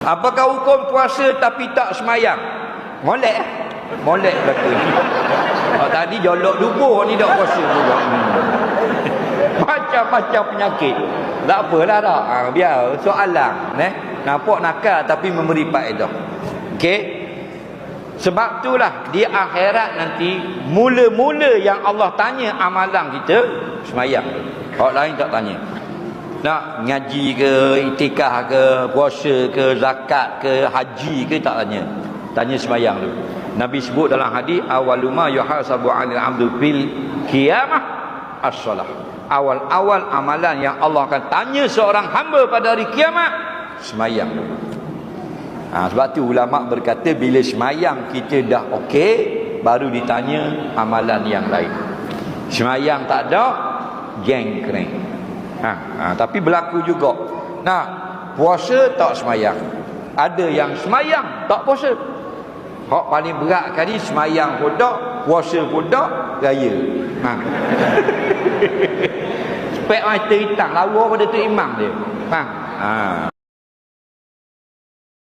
Apakah hukum puasa tapi tak semayang? Molek eh? Molek berlaku ni. Tadi jolok dubuh ni tak puasa juga. Macam-macam penyakit. Tak apalah tak. Biar soalan. Nampak nakal tapi memberi faedah. Okey. Sebab itulah di akhirat nanti mula-mula yang Allah tanya amalan kita semayang. Orang lain tak tanya. Nak ngaji ke, itikaf ke, puasa ke, zakat ke, haji ke, tak tanya. Tanya sembahyang dulu. Nabi sebut dalam hadis, awaluma yuhasabu 'alal 'abdu fil qiyamah as-salah. Awal-awal amalan yang Allah akan tanya seorang hamba pada hari kiamat, sembahyang dulu. Sebab tu ulama berkata bila sembahyang kita dah okey, baru ditanya amalan yang lain. Sembahyang tak ada, jengkreng. Tapi berlaku juga. Puasa tak semayang. Ada yang semayang tak puasa. Hak paling berat kali semayang pun tak, puasa pun tak, raya. Spek mata hitam lawa pada tu imam dia.